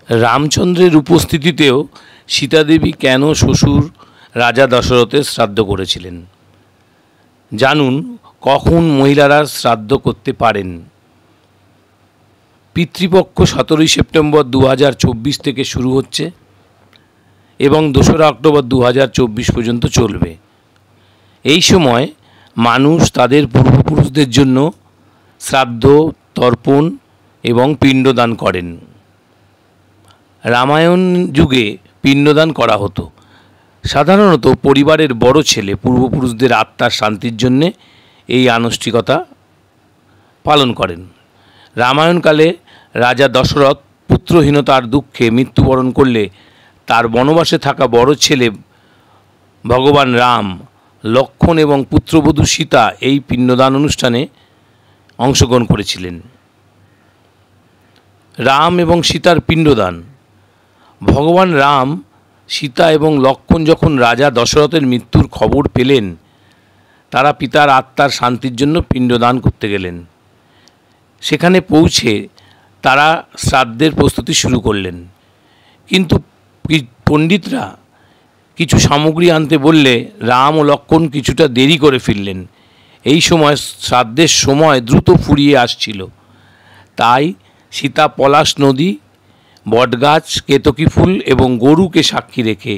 রামচন্দ্রের উপস্থিতিতেও সীতাদেবী কেন শ্বশুর রাজা দশরথের শ্রাদ্ধ করেছিলেন? জানুন কখন মহিলারা শ্রাদ্ধ করতে পারেন। পিতৃপক্ষ 17 সেপ্টেম্বর 2024 থেকে শুরু হচ্ছে এবং 2রা অক্টোবর 2024 পর্যন্ত চলবে। এই সময় মানুষ তাদের পূর্বপুরুষদের জন্য শ্রাদ্ধ, তর্পণ এবং পিণ্ডদান করেন। রামায়ণ যুগে পিণ্ডদান করা হতো। সাধারণত পরিবারের বড় ছেলে পূর্বপুরুষদের আত্মার শান্তির জন্যে এই আনুষ্ঠানিকতা পালন করেন। রামায়ণকালে রাজা দশরথ পুত্রহীনতার দুঃখে মৃত্যুবরণ করলে তার বনবাসে থাকা বড় ছেলে ভগবান রাম, লক্ষ্মণ এবং পুত্রবধূ সীতা এই পিণ্ডদান অনুষ্ঠানে অংশগ্রহণ করেছিলেন। রাম এবং সীতার পিণ্ডদান। ভগবান রাম, সীতা এবং লক্ষ্মণ যখন রাজা দশরথের মৃত্যুর খবর পেলেন, তারা পিতার আত্মার শান্তির জন্য পিণ্ডদান করতে গেলেন। সেখানে পৌঁছে তারা শ্রাদ্ধের প্রস্তুতি শুরু করলেন, কিন্তু পণ্ডিতরা কিছু সামগ্রী আনতে বললে রাম ও লক্ষ্মণ কিছুটা দেরি করে ফিরলেন। এই সময় শ্রাদ্ধের সময় দ্রুত ফুরিয়ে আসছিল, তাই সীতা পলাশ নদী, বটগাছ, কেতকী ফুল এবং গরুকে সাক্ষী রেখে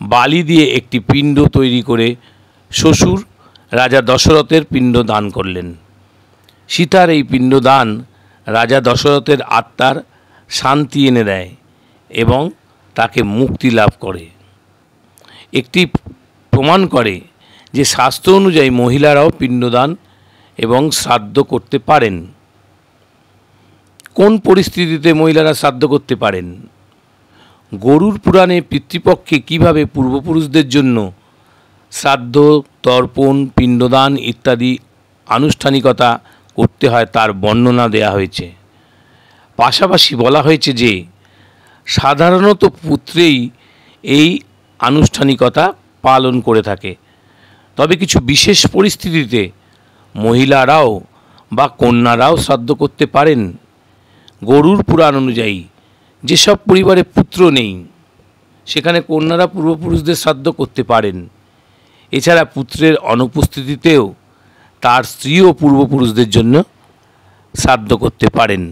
বালি দিয়ে একটি পিণ্ড তৈরি করে শ্বশুর রাজা দশরথের পিণ্ড দান করলেন। সীতার এই পিণ্ডদান রাজা দশরথের আত্মার শান্তি এনে দেয় এবং তাকে মুক্তি লাভ করে। একটি প্রমাণ করে যে শাস্ত্র অনুযায়ী মহিলারাও পিণ্ডদান এবং শ্রাদ্ধ করতে পারেন। কোন পরিস্থিতিতে মহিলারা শ্রাদ্ধ করতে পারেন? গরুর পুরাণে পিতৃপক্ষে কীভাবে পূর্বপুরুষদের জন্য শ্রাদ্ধ, তর্পণ, পিণ্ডদান ইত্যাদি আনুষ্ঠানিকতা করতে হয় তার বর্ণনা দেয়া হয়েছে। পাশাপাশি বলা হয়েছে যে সাধারণত পুত্রেই এই আনুষ্ঠানিকতা পালন করে থাকে, তবে কিছু বিশেষ পরিস্থিতিতে মহিলারাও বা কন্যারাও শ্রাদ্ধ করতে পারেন। গরুর পুরাণ অনুযায়ী যেসব পরিবারে পুত্র নেই সেখানে কন্যারা পূর্বপুরুষদের শ্রাদ্ধ করতে পারেন। এছাড়া পুত্রের অনুপস্থিতিতেও তার স্ত্রীও পূর্বপুরুষদের জন্য শ্রাদ্ধ করতে পারেন।